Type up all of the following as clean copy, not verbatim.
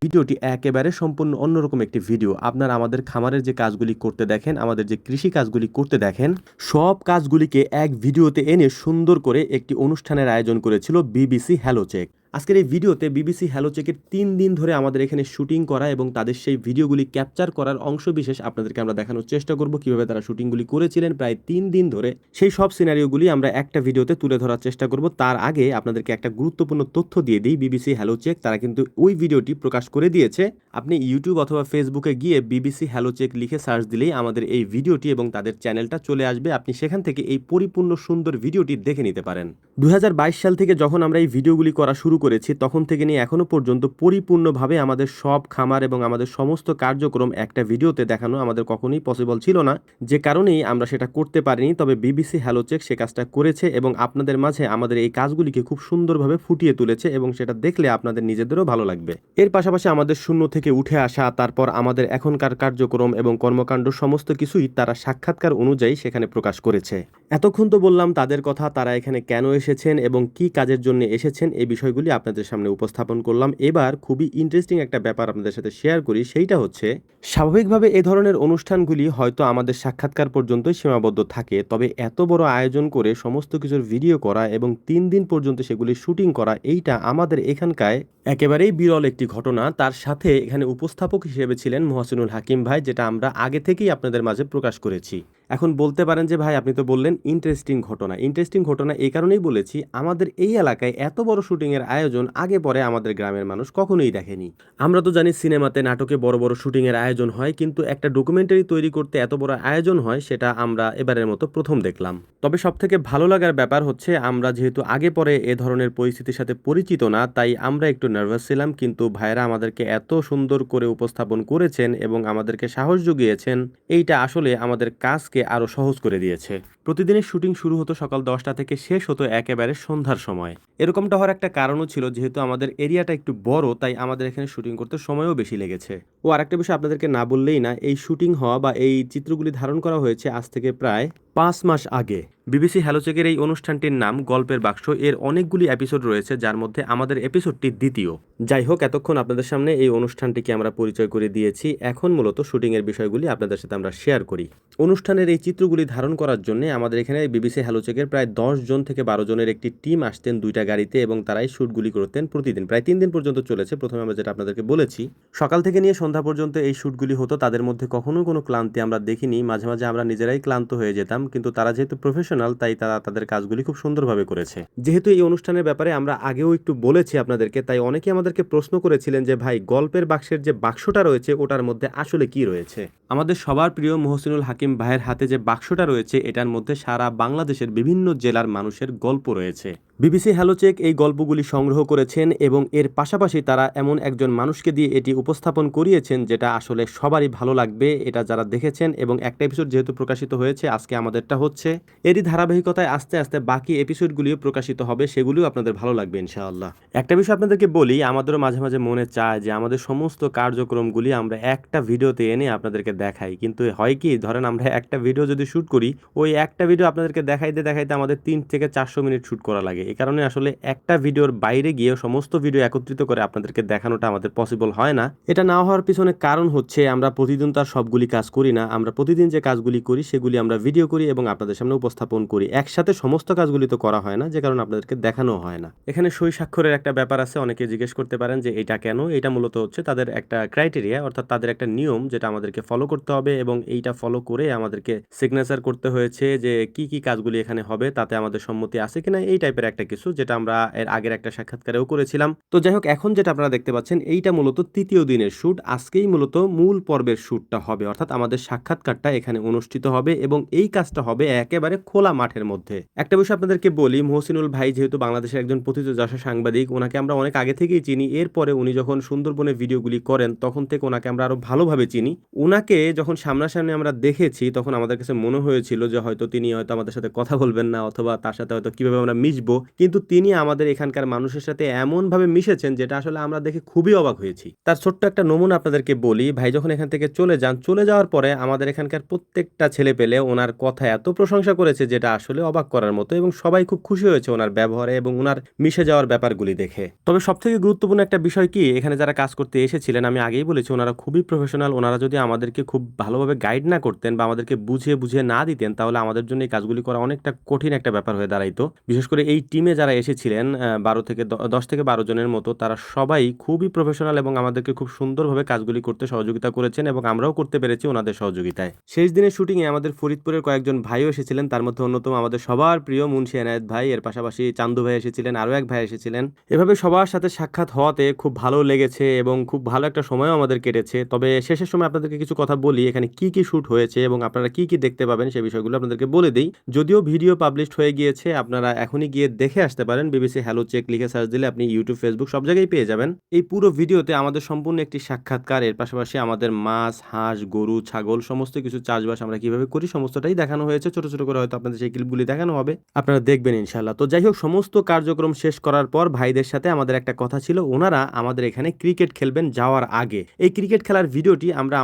ভিডিওটি একেবারে সম্পূর্ণ অন্যরকম একটি ভিডিও। আপনারা আমাদের খামারের যে কাজগুলি করতে দেখেন, আমাদের যে কৃষি কাজগুলি করতে দেখেন, সব কাজগুলিকে এক ভিডিওতে এনে সুন্দর করে একটি অনুষ্ঠানের আয়োজন করেছিল বিবিসি হ্যালো চেক। আজকের এই ভিডিওতে বিবিসি হ্যালো চেকের ৩ দিন ধরে আমাদের এখানে শুটিং করা এবং তাদের সেই ভিডিওগুলি ক্যাপচার করার অংশবিশেষ আপনাদেরকে আমরা দেখানোর চেষ্টা করব, কিভাবে তারা শুটিংগুলি করেছিলেন প্রায় ৩ দিন ধরে। সেই সব সিনারিওগুলি আমরা একটা ভিডিওতে তুলে ধরার চেষ্টা করব। তার আগে আপনাদেরকে একটা গুরুত্বপূর্ণ তথ্য দিয়ে দিই। বিবিসি হ্যালো চেক তারা কিন্তু ওই ভিডিওটি প্রকাশ করে দিয়েছে। আপনি ইউটিউব অথবা ফেসবুকে গিয়ে বিবিসি হ্যালো চেক লিখে সার্চ দিলেই আমাদের এই ভিডিওটি এবং তাদের চ্যানেলটা চলে আসবে। আপনি সেখান থেকে এই পরিপূর্ণ সুন্দর ভিডিওটি দেখে নিতে পারেন। ২০২২ সাল থেকে যখন আমরা এই ভিডিওগুলি করা শুরু করেছি, তখন থেকে নিয়ে এখনো পর্যন্ত পরিপূর্ণভাবে আমাদের সব খামার এবং আমাদের সমস্ত কার্যক্রম একটা ভিডিওতে দেখানো আমাদের কখনোই পসিবল ছিল না, যে কারণেই আমরা সেটা করতে পারিনি। তবে বিবিসি হ্যালো চেক সে কাজটা করেছে এবং আপনাদের মাঝে আমাদের এই কাজগুলিকে খুব সুন্দরভাবে ফুটিয়ে তুলেছে এবং সেটা দেখলে আপনাদের নিজেদেরও ভালো লাগবে। এর পাশাপাশি আমাদের শূন্য থেকে উঠে আসা, তারপর আমাদের এখনকার কার্যক্রম এবং কর্মকাণ্ড সমস্ত কিছুই তারা সাক্ষাৎকার অনুযায়ী সেখানে প্রকাশ করেছে। এতক্ষণ তো বললাম তাদের কথা, তারা এখানে কেন এসেছেন এবং কি কাজের জন্য এসেছেন, এই বিষয়গুলি আপনাদের সামনে উপস্থাপন করলাম। এবার খুবই ইন্টারেস্টিং একটা ব্যাপার আপনাদের সাথে শেয়ার করি। সেইটা হচ্ছে, স্বাভাবিকভাবে এ ধরনের অনুষ্ঠানগুলি হয়তো আমাদের সাক্ষাৎকার পর্যন্তই সীমাবদ্ধ থাকে, তবে এত বড় আয়োজন করে সমস্ত কিছুর ভিডিও করা এবং ৩ দিন পর্যন্ত সেগুলি শুটিং করা, এইটা আমাদের এখানকায় একেবারেই বিরল একটি ঘটনা। তার সাথে এখানে উপস্থাপক হিসেবে ছিলেন মহসিনুল হাকিম ভাই, যেটা আমরা আগে থেকেই আপনাদের মাঝে প্রকাশ করেছি। এখন বলতে পারেন যে ভাই আপনি তো বললেন ইন্টারেস্টিং ঘটনা। ইন্টারেস্টিং ঘটনা এই কারণেই বলেছি, আমাদের এই এলাকায় এত বড় শুটিংয়ের আয়োজন আগে পরে আমাদের গ্রামের মানুষ কখনোই দেখেনি। আমরা তো জানি সিনেমাতে, নাটকে বড় বড় শুটিংয়ের আয়োজন হয়, কিন্তু একটা ডকুমেন্টারি তৈরি করতে এত বড় আয়োজন হয় সেটা আমরা এবারের মতো প্রথম দেখলাম। তবে সবথেকে ভালো লাগার ব্যাপার হচ্ছে, আমরা যেহেতু আগে পরে এ ধরনের পরিস্থিতির সাথে পরিচিত না, তাই আমরা একটু নার্ভাস ছিলাম, কিন্তু ভাইরা আমাদেরকে এত সুন্দর করে উপস্থাপন করেছেন এবং আমাদেরকে সাহস জুগিয়েছেন, এইটা আসলে আমাদের কাজকে আরো সহজ করে দিয়েছে। প্রতিদিনের শুটিং শুরু হতো সকাল 10টা থেকে, শেষ হতো একেবারে সন্ধ্যার সময়। এরকমটা হওয়ার একটা কারণও ছিল, যেহেতু আমাদের এরিয়াটা একটু বড়, তাই আমাদের এখানে শুটিং করতে সময়ও বেশি লেগেছে। ও আরেকটা বিষয় আপনাদেরকে না বললেই না, এই শুটিং হওয়া বা এই চিত্রগুলি ধারণ করা হয়েছে আজ থেকে প্রায় 5 মাস আগে। বিবিসি হ্যালো চেকের এই অনুষ্ঠানটির নাম গল্পের বাক্স। এর অনেকগুলি এপিসোড রয়েছে, যার মধ্যে আমাদের এপিসোডটি দ্বিতীয়। যাই হোক, এতক্ষণ আপনাদের সামনে এই অনুষ্ঠানটিকে আমরা পরিচয় করে দিয়েছি। এখন মূলত শুটিংয়ের বিষয়গুলি আপনাদের সাথে আমরা শেয়ার করি। অনুষ্ঠানের এই চিত্রগুলি ধারণ করার জন্য আমাদের এখানে বিবিসি হ্যালো চেকের প্রায় 10 জন থেকে 12 জনের একটি টিম আসতেন 2টা গাড়িতে, এবং তারাই শ্যুটগুলি করতেন প্রতিদিন। প্রায় 3 দিন পর্যন্ত চলেছে। প্রথমে আমরা যেটা আপনাদেরকে বলেছি, সকাল থেকে নিয়ে সন্ধ্যা পর্যন্ত এই শ্যুটগুলি হতো। তাদের মধ্যে কখনো কোনো ক্লান্তি আমরা দেখিনি। মাঝে মাঝে আমরা নিজেরাই ক্লান্ত হয়ে যেতাম, কিন্তু তারা যেহেতু প্রফেশনাল, তাই তারা তাদের কাজগুলি খুব সুন্দরভাবে করেছে। যেহেতু এই অনুষ্ঠানের ব্যাপারে আমরা আগেও একটু বলেছি আপনাদেরকে, তাই অনেকে আমাদেরকে প্রশ্ন করেছিলেন যে ভাই, গল্পের বাক্সের যে বাক্সটা রয়েছে ওটার মধ্যে আসলে কি রয়েছে। আমাদের সবার প্রিয় মহসিনুল হাকিম ভাইয়ের হাতে যে বাক্সটা রয়েছে, এটার মধ্যে সারা বাংলাদেশের বিভিন্ন জেলার মানুষের গল্প রয়েছে। বিবিসি হ্যালো চেক এই গল্পগুলি সংগ্রহ করেছেন এবং এর পাশাপাশি তারা এমন একজন মানুষকে দিয়ে এটি উপস্থাপন করিয়েছেন যেটা আসলে সবারই ভালো লাগবে, এটা যারা দেখেছেন। এবং একটা এপিসোড যেহেতু প্রকাশিত হয়েছে, আজকে আমাদেরটা হচ্ছে, এরই ধারাবাহিকতায় আস্তে আস্তে বাকি এপিসোডগুলিও প্রকাশিত হবে, সেগুলিও আপনাদের ভালো লাগবে ইনশাআল্লাহ। একটা বিষয় আপনাদেরকে বলি, আমাদেরও মাঝে মাঝে মনে চায় যে আমাদের সমস্ত কার্যক্রমগুলি আমরা একটা ভিডিওতে এনে আপনাদেরকে দেখাই, কিন্তু হয় কি, ধরেন আমরা একটা ভিডিও যদি শ্যুট করি, ওই একটা ভিডিও আপনাদেরকে দেখাইতে দেখাইতে আমাদের 3 থেকে 400 মিনিট শ্যুট করা লাগে। এই কারণে আসলে একটা ভিডিওর বাইরে গিয়ে সমস্ত ভিডিও একত্রিত করে আপনাদেরকে দেখানোটা আমাদের পসিবল হয় না। এটা না হওয়ার পিছনে কারণ হচ্ছে, আমরা প্রতিদিন তার সবগুলি কাজ করি না। আমরা প্রতিদিন যে কাজগুলি করি সেগুলি আমরা ভিডিও করি এবং আপনাদের সামনে উপস্থাপন করি। একসাথে সমস্ত কাজগুলি তো করা হয় না, যে কারণে আপনাদেরকে দেখানো হয় না। এখানে সই স্বাক্ষরের একটা ব্যাপার আছে। অনেকে জিজ্ঞেস করতে পারেন যে এটা কেন। এটা মূলত হচ্ছে তাদের একটা ক্রাইটেরিয়া, অর্থাৎ তাদের একটা নিয়ম, যেটা আমাদেরকে ফলো করতে হবে, এবং এইটা ফলো করে আমাদেরকে সিগনেচার করতে হয়েছে যে কি কি কাজগুলি এখানে হবে, তাতে আমাদের সম্মতি আছে কিনা, এই টাইপের একটা কিছু, যেটা আমরা এর আগের একটা সাক্ষাৎকারেও করেছিলাম। তো যাই হোক, এখন যেটা আপনারা দেখতে পাচ্ছেন, এইটা মূলত তৃতীয় দিনের শুট। আজকেই মূলত মূল পর্বের শুটটা হবে, অর্থাৎ আমাদের সাক্ষাৎকারটা এখানে অনুষ্ঠিত হবে এবং এই কাজটা হবে একেবারে খোলা মাঠের মধ্যে। একটা বিষয় আপনাদেরকে বলি, মহসিনুল ভাই যেহেতু বাংলাদেশের একজন প্রথিতযশা সাংবাদিক, ওনাকে আমরা অনেক আগে থেকেই চিনি। এরপরে উনি যখন সুন্দরবনে ভিডিওগুলি করেন, তখন থেকে ওনাকে আমরা আরো ভালোভাবে চিনি। ওনাকে যখন সামনাসামনি আমরা দেখেছি, তখন আমাদের কাছে মনে হয়েছিল যে হয়তো তিনি হয়তো আমাদের সাথে কথা বলবেন না, অথবা তার সাথে হয়তো কিভাবে আমরা মিশবো, কিন্তু তিনি আমাদের এখানকার মানুষের সাথে এমনভাবে মিশেছেন যেটা আসলে আমরা দেখে খুবই অবাক হয়েছি। তার ছোট্ট একটা নমুনা আপনাদেরকে বলি, ভাই যখন এখান থেকে চলে যান, চলে যাওয়ার পরে আমাদের এখানকার প্রত্যেকটা ছেলেপেলে ওনার কথা এত প্রশংসা করেছে যেটা আসলে অবাক করার মতো, এবং সবাই খুব খুশি হয়েছে ওনার ব্যবহারে এবং ওনার মিশে যাওয়ার ব্যাপারগুলি দেখে। তবে সবথেকে গুরুত্বপূর্ণ একটা বিষয় কি, এখানে যারা কাজ করতে এসেছিলেন, আমি আগেই বলেছি ওনারা খুবই প্রফেশনাল। ওনারা যদি আমাদেরকে খুব ভালোভাবে গাইড না করতেন বা আমাদেরকে বুঝিয়ে বুঝিয়ে না দিতেন, তাহলে আমাদের জন্য এই কাজগুলি করা অনেকটা কঠিন একটা ব্যাপার হয়ে দাঁড়াইতো। বিশেষ করে এই টিমে যারা এসেছিলেন 10 থেকে 12 জনের মতো, তারা সবাই খুবই প্রফেশনাল এবং আমাদেরকে খুব সুন্দরভাবে কাজগুলি করতে সহযোগিতা করেছেন এবং আমরাও করতে পেরেছি ওনাদের সহযোগিতায়। শেষ দিনের শুটিংয়ে আমাদের ফরিদপুরের কয়েকজন ভাইও এসেছিলেন, তার মধ্যে অন্যতম আমাদের সবার প্রিয় মুন্সি এনায়েত ভাই, এর পাশাপাশি চান্দু ভাই এসেছিলেন, আরও এক ভাই এসেছিলেন। এভাবে সবার সাথে সাক্ষাৎ হওয়াতে খুব ভালো লেগেছে এবং খুব ভালো একটা সময়ও আমাদের কেটেছে। তবে শেষের সময় আপনাদেরকে কিছু কথা বলি, এখানে কি কি শুট হয়েছে এবং আপনারা কি কি দেখতে পাবেন সে বিষয়গুলো আপনাদেরকে বলে দিই। যদিও ভিডিও পাবলিশড হয়ে গিয়েছে, আপনারা এখনই গিয়ে দেখে আসতে পারেন। বিবিসি হ্যালো চেক লিখে সার্চ দিলে আপনি ইউটিউব, ফেসবুক সব জায়গায় পেয়ে যাবেন। এই পুরো ভিডিওতে আমাদের সম্পূর্ণ একটি সাক্ষাৎকার, এর পাশাপাশি আমাদের মাছ, হাঁস, গরু, ছাগল সমস্ত কিছু চাষবাস আমরা কিভাবে করি সমস্তটাই দেখানো হয়েছে। ছোট ছোট করে হয়তো আপনাদের সেই ক্লিপগুলি দেখানো হবে, আপনারা দেখবেন ইনশাআল্লাহ। তো যাই হোক, সমস্ত কার্যক্রম শেষ করার পর ভাইদের সাথে আমাদের একটা কথা ছিল, ওনারা আমাদের এখানে ক্রিকেট খেলবেন যাওয়ার আগে। এই ক্রিকেট খেলার ভিডিওটি আমরা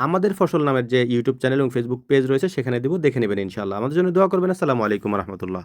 আমাদের ফসল নামের যে ইউটিউব চ্যানেল এবং ফেসবুক পেজ রয়েছে সেখানে দিব, দেখে নেবেন ইনশাআল্লাহ। আমাদের জন্য দোয়া করবেন। আসসালামু আলাইকুম রহমতুল্লাহ।